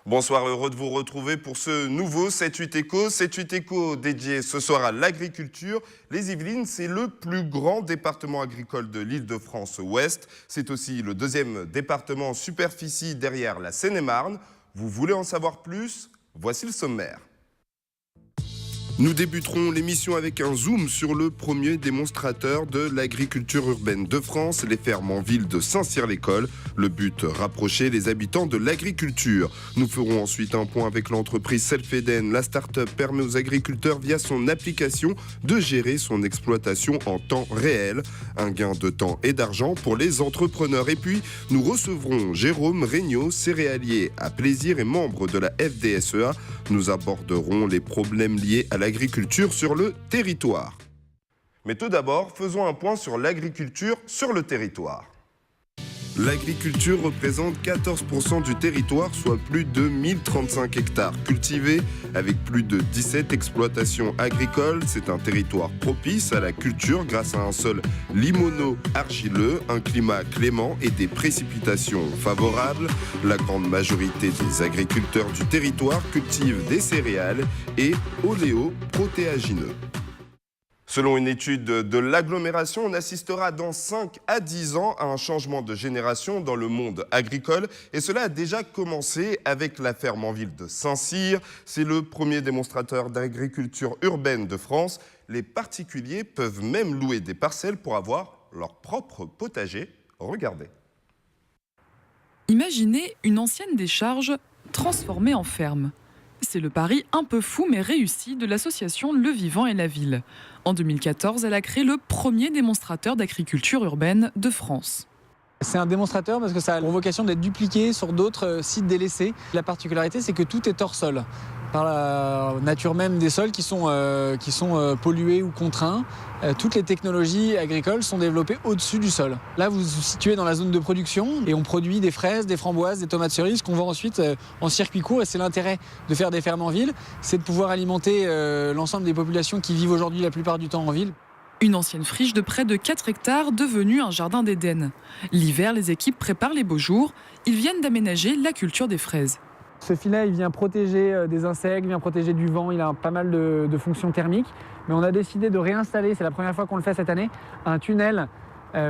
Bonsoir, heureux de vous retrouver pour ce nouveau 7-8 Éco. 7-8 Éco dédié ce soir à l'agriculture. Les Yvelines, c'est le plus grand département agricole de l'Île-de-France-Ouest. C'est aussi le deuxième département en superficie derrière la Seine-et-Marne. Vous voulez en savoir plus? Voici le sommaire. Nous débuterons l'émission avec un zoom sur le premier démonstrateur de l'agriculture urbaine de France, les fermes en ville de Saint-Cyr-l'École. Le but, rapprocher les habitants de l'agriculture. Nous ferons ensuite un point avec l'entreprise Selfeden. La start-up permet aux agriculteurs via son application de gérer son exploitation en temps réel. Un gain de temps et d'argent pour les entrepreneurs. Et puis, nous recevrons Jérôme Regnault, céréalier à plaisir et membre de la FDSEA. Nous aborderons les problèmes liés à l'agriculture sur le territoire. Mais tout d'abord, faisons un point sur l'agriculture sur le territoire. L'agriculture représente 14% du territoire, soit plus de 1035 hectares cultivés, avec plus de 17 exploitations agricoles. C'est un territoire propice à la culture grâce à un sol limono-argileux, un climat clément et des précipitations favorables. La grande majorité des agriculteurs du territoire cultivent des céréales et oléoprotéagineux. Selon une étude de l'agglomération, on assistera dans 5 à 10 ans à un changement de génération dans le monde agricole. Et cela a déjà commencé avec la ferme en ville de Saint-Cyr. C'est le premier démonstrateur d'agriculture urbaine de France. Les particuliers peuvent même louer des parcelles pour avoir leur propre potager. Regardez. Imaginez une ancienne décharge transformée en ferme. C'est le pari un peu fou mais réussi de l'association Le Vivant et la Ville. En 2014, elle a créé le premier démonstrateur d'agriculture urbaine de France. C'est un démonstrateur parce que ça a pour vocation d'être dupliqué sur d'autres sites délaissés. La particularité, c'est que tout est hors sol, par la nature même des sols qui sont pollués ou contraints. Toutes les technologies agricoles sont développées au-dessus du sol. Là, vous vous situez dans la zone de production et on produit des fraises, des framboises, des tomates cerises qu'on vend ensuite en circuit court. Et c'est l'intérêt de faire des fermes en ville, c'est de pouvoir alimenter l'ensemble des populations qui vivent aujourd'hui la plupart du temps en ville. Une ancienne friche de près de 4 hectares devenue un jardin d'Éden. L'hiver, les équipes préparent les beaux jours. Ils viennent d'aménager la culture des fraises. Ce filet, il vient protéger des insectes, vient protéger du vent, il a pas mal de fonctions thermiques. Mais on a décidé de réinstaller, c'est la première fois qu'on le fait cette année, un tunnel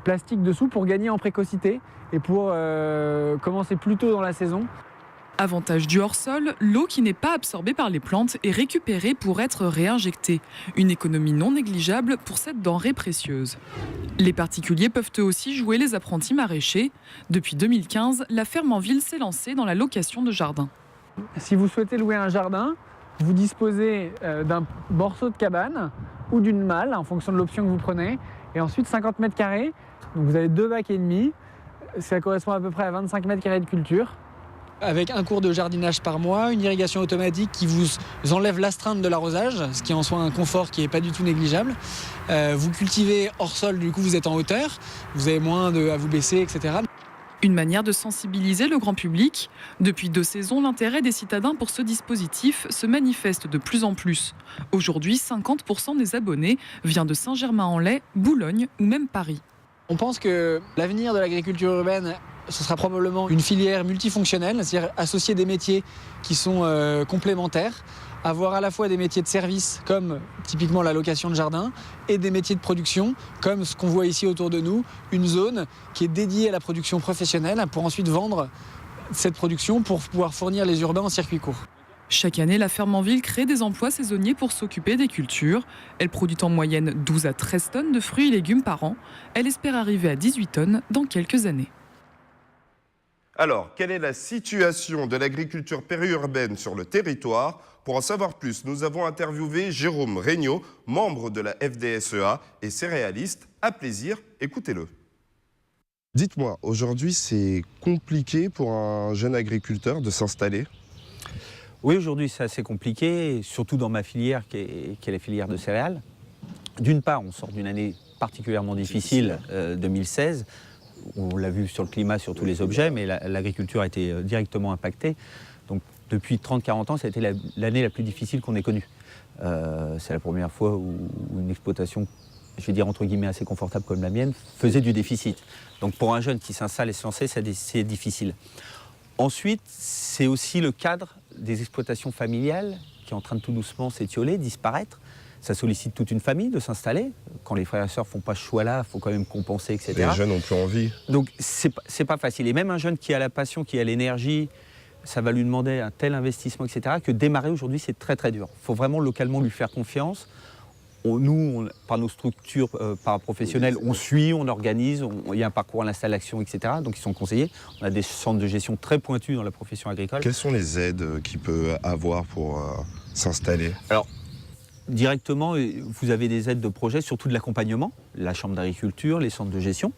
plastique dessous pour gagner en précocité et pour commencer plus tôt dans la saison. Avantage du hors-sol, l'eau qui n'est pas absorbée par les plantes est récupérée pour être réinjectée. Une économie non négligeable pour cette denrée précieuse. Les particuliers peuvent eux aussi jouer les apprentis maraîchers. Depuis 2015, la ferme en ville s'est lancée dans la location de jardins. Si vous souhaitez louer un jardin, vous disposez d'un morceau de cabane ou d'une malle en fonction de l'option que vous prenez. Et ensuite 50 mètres carrés, donc vous avez 2 bacs et demi. Ça correspond à peu près à 25 mètres carrés de culture. Avec un cours de jardinage par mois, une irrigation automatique qui vous enlève l'astreinte de l'arrosage, ce qui est en soi un confort qui n'est pas du tout négligeable. Vous cultivez hors sol, du coup vous êtes en hauteur, vous avez moins à vous baisser, etc. Une manière de sensibiliser le grand public. Depuis 2 saisons, l'intérêt des citadins pour ce dispositif se manifeste de plus en plus. Aujourd'hui, 50% des abonnés vient de Saint-Germain-en-Laye, Boulogne ou même Paris. On pense que l'avenir de l'agriculture urbaine, ce sera probablement une filière multifonctionnelle, c'est-à-dire associer des métiers qui sont complémentaires, avoir à la fois des métiers de service comme typiquement la location de jardin et des métiers de production comme ce qu'on voit ici autour de nous, une zone qui est dédiée à la production professionnelle pour ensuite vendre cette production pour pouvoir fournir les urbains en circuit court. Chaque année, la ferme en ville crée des emplois saisonniers pour s'occuper des cultures. Elle produit en moyenne 12 à 13 tonnes de fruits et légumes par an. Elle espère arriver à 18 tonnes dans quelques années. Alors, quelle est la situation de l'agriculture périurbaine sur le territoire? Pour en savoir plus, nous avons interviewé Jérôme Regnault, membre de la FDSEA et céréaliste à plaisir. Écoutez-le. Dites-moi, aujourd'hui, c'est compliqué pour un jeune agriculteur de s'installer? Oui, aujourd'hui, c'est assez compliqué, surtout dans ma filière qui est la filière de céréales. D'une part, on sort d'une année particulièrement difficile, 2016. On l'a vu sur le climat, sur tous les objets, mais l'agriculture a été directement impactée. Donc depuis 30-40 ans, ça a été l'année la plus difficile qu'on ait connue. C'est la première fois où une exploitation, je vais dire entre guillemets assez confortable comme la mienne, faisait du déficit. Donc pour un jeune qui s'installe et se lancer, c'est difficile. Ensuite, c'est aussi le cadre des exploitations familiales qui est en train de tout doucement s'étioler, disparaître. Ça sollicite toute une famille de s'installer. Quand les frères et sœurs ne font pas ce choix-là, il faut quand même compenser, etc. Les jeunes n'ont plus envie. Donc, c'est pas facile. Et même un jeune qui a la passion, qui a l'énergie, ça va lui demander un tel investissement, etc., que démarrer aujourd'hui, c'est très, très dur. Il faut vraiment localement lui faire confiance. Par nos structures paraprofessionnelles, on suit, on organise, il y a un parcours à l'installation, etc. Donc ils sont conseillés. On a des centres de gestion très pointus dans la profession agricole. Quelles sont les aides qu'il peut avoir pour s'installer? Alors, directement, vous avez des aides de projet, surtout de l'accompagnement, la chambre d'agriculture, les centres de gestion.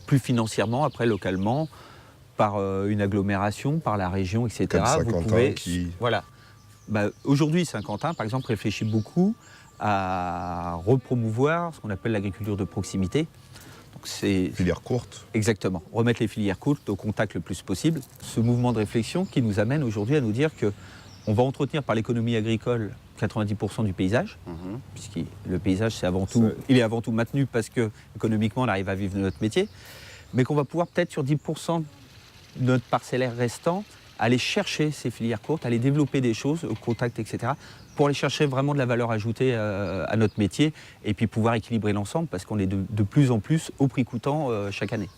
Plus financièrement, après, localement, par une agglomération, par la région, etc. Comme Saint-Quentin Voilà. Aujourd'hui, Saint-Quentin, par exemple, réfléchit beaucoup à repromouvoir ce qu'on appelle l'agriculture de proximité. Donc c'est filière courte. Exactement, remettre les filières courtes au contact le plus possible. Ce mouvement de réflexion qui nous amène aujourd'hui à nous dire qu'on va entretenir par l'économie agricole 90% du paysage, puisque le paysage il est avant tout maintenu parce que économiquement on arrive à vivre de notre métier, mais qu'on va pouvoir peut-être sur 10% de notre parcellaire restant aller chercher ces filières courtes, aller développer des choses au contact, etc., pour aller chercher vraiment de la valeur ajoutée à notre métier et puis pouvoir équilibrer l'ensemble parce qu'on est de plus en plus au prix coûtant chaque année.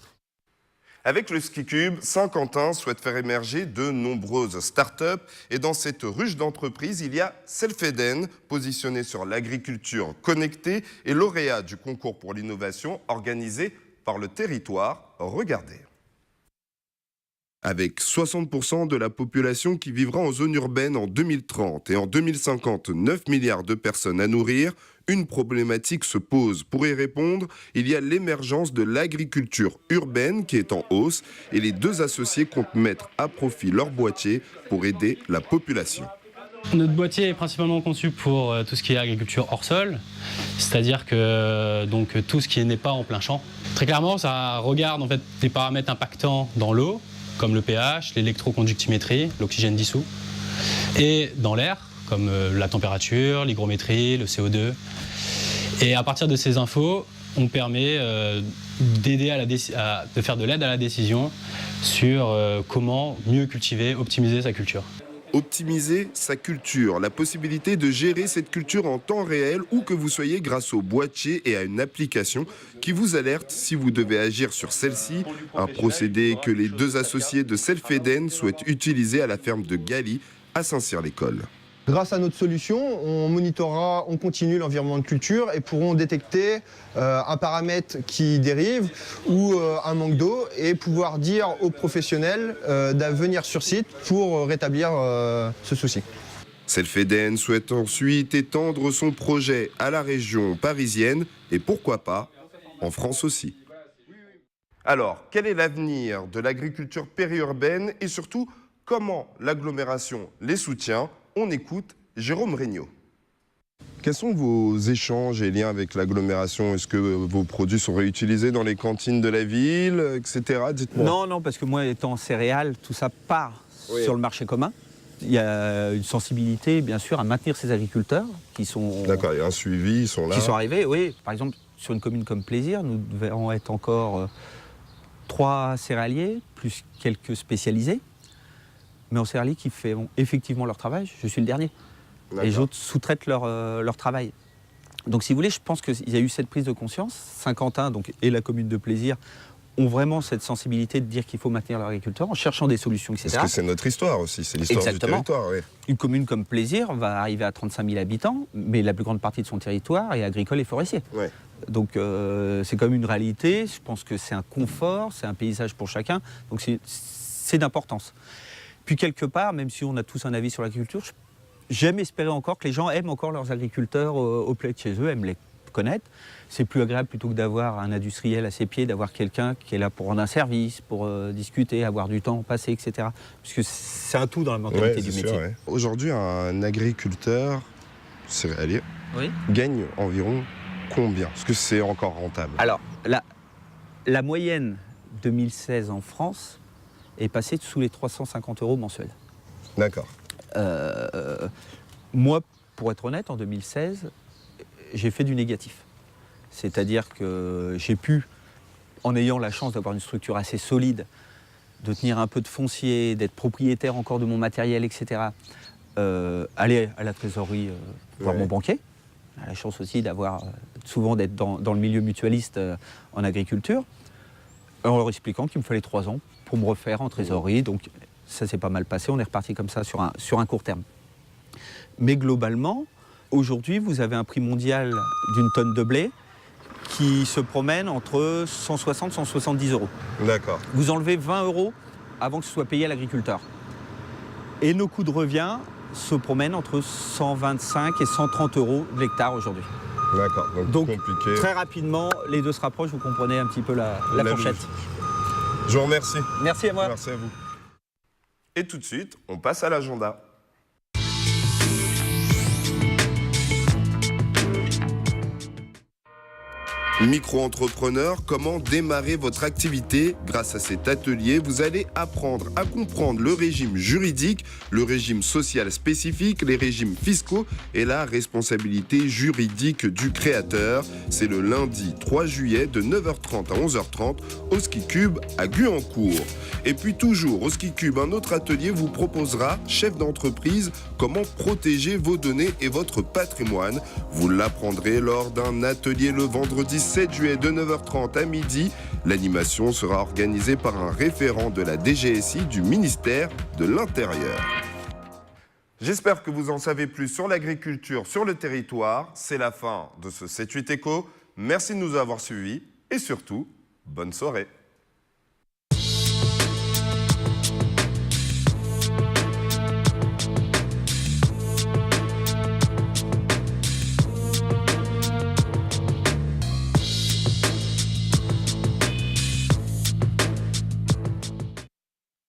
Avec le Ski Cube, Saint-Quentin souhaite faire émerger de nombreuses start-up et dans cette ruche d'entreprises, il y a Selfeden, positionné sur l'agriculture connectée et lauréat du concours pour l'innovation organisé par le territoire. Regardez. Avec 60% de la population qui vivra en zone urbaine en 2030 et en 2050, 9 milliards de personnes à nourrir, une problématique se pose. Pour y répondre, il y a l'émergence de l'agriculture urbaine qui est en hausse et les deux associés comptent mettre à profit leur boîtier pour aider la population. Notre boîtier est principalement conçu pour tout ce qui est agriculture hors sol, c'est-à-dire que tout ce qui n'est pas en plein champ. Très clairement, ça regarde en fait des paramètres impactants dans l'eau, comme le pH, l'électroconductimétrie, l'oxygène dissous, et dans l'air, comme la température, l'hygrométrie, le CO2. Et à partir de ces infos, on permet de faire de l'aide à la décision sur comment mieux cultiver, optimiser sa culture. Optimiser sa culture, la possibilité de gérer cette culture en temps réel où que vous soyez grâce au boîtier et à une application qui vous alerte si vous devez agir sur celle-ci, un procédé que les deux associés de Selfeden souhaitent utiliser à la ferme de Galy à Saint-Cyr-l'École. Grâce à notre solution, on monitorera en continu l'environnement de culture et pourront détecter un paramètre qui dérive ou un manque d'eau et pouvoir dire aux professionnels de venir sur site pour rétablir ce souci. Selfeden souhaite ensuite étendre son projet à la région parisienne et pourquoi pas en France aussi. Alors, quel est l'avenir de l'agriculture périurbaine et surtout, comment l'agglomération les soutient? On écoute Jérôme Regnault. Quels sont vos échanges et liens avec l'agglomération? Est-ce que vos produits sont réutilisés dans les cantines de la ville, etc. Dites-moi. Non, parce que moi, étant en céréales, tout ça part sur le marché commun. Il y a une sensibilité, bien sûr, à maintenir ces agriculteurs qui sont... D'accord, il y a un suivi, ils sont là. Qui sont arrivés, oui. Par exemple, sur une commune comme Plaisir, nous devons être encore 3 céréaliers, plus quelques spécialisés. Mais en céréaliers qui font effectivement leur travail, je suis le dernier. Et les autres sous-traitent leur travail. Donc si vous voulez, je pense qu'il y a eu cette prise de conscience. Saint-Quentin et la commune de Plaisir ont vraiment cette sensibilité de dire qu'il faut maintenir leur agriculteur en cherchant des solutions, etc. Parce que c'est notre histoire aussi, c'est l'histoire du territoire. Oui. Une commune comme Plaisir va arriver à 35 000 habitants, mais la plus grande partie de son territoire est agricole et forestier. Ouais. Donc c'est comme une réalité, je pense que c'est un confort, c'est un paysage pour chacun, donc c'est d'importance. Puis quelque part, même si on a tous un avis sur l'agriculture, j'aime espérer encore que les gens aiment encore leurs agriculteurs au pied de chez eux, aiment les connaître. C'est plus agréable plutôt que d'avoir un industriel à ses pieds, d'avoir quelqu'un qui est là pour rendre un service, pour discuter, avoir du temps passé, etc. Puisque c'est un tout dans la mentalité du métier. Ouais. Aujourd'hui, un agriculteur céréalier gagne environ combien? Est-ce que c'est encore rentable? Alors, la moyenne 2016 en France est passée sous les 350 € mensuels. D'accord. Moi, pour être honnête, en 2016, j'ai fait du négatif. C'est-à-dire que j'ai pu, en ayant la chance d'avoir une structure assez solide, de tenir un peu de foncier, d'être propriétaire encore de mon matériel, etc., aller à la trésorerie voir mon banquier. On a la chance aussi souvent d'être dans le milieu mutualiste en agriculture, en leur expliquant qu'il me fallait 3 ans pour me refaire en trésorerie. Donc ça s'est pas mal passé, on est reparti comme ça sur un court terme. Mais globalement, aujourd'hui, vous avez un prix mondial d'une tonne de blé qui se promène entre 160 et 170 euros. D'accord. Vous enlevez 20 euros avant que ce soit payé à l'agriculteur. Et nos coûts de revient se promènent entre 125 et 130 euros de l'hectare aujourd'hui. D'accord, Donc compliqué. très rapidement, les deux se rapprochent, vous comprenez un petit peu la fourchette. Logique. Je vous remercie. Merci à moi. Merci à vous. Et tout de suite, on passe à l'agenda. Micro-entrepreneur, comment démarrer votre activité? Grâce à cet atelier, vous allez apprendre à comprendre le régime juridique, le régime social spécifique, les régimes fiscaux et la responsabilité juridique du créateur. C'est le lundi 3 juillet de 9h30 à 11h30 au Ski Cube à Guyancourt. Et puis toujours au Ski Cube, un autre atelier vous proposera, chef d'entreprise, comment protéger vos données et votre patrimoine. Vous l'apprendrez lors d'un atelier le vendredi 7 juillet de 9h30 à midi. L'animation sera organisée par un référent de la DGSI du ministère de l'Intérieur. J'espère que vous en savez plus sur l'agriculture sur le territoire. C'est la fin de ce 7-8 Éco. Merci de nous avoir suivis et surtout, bonne soirée.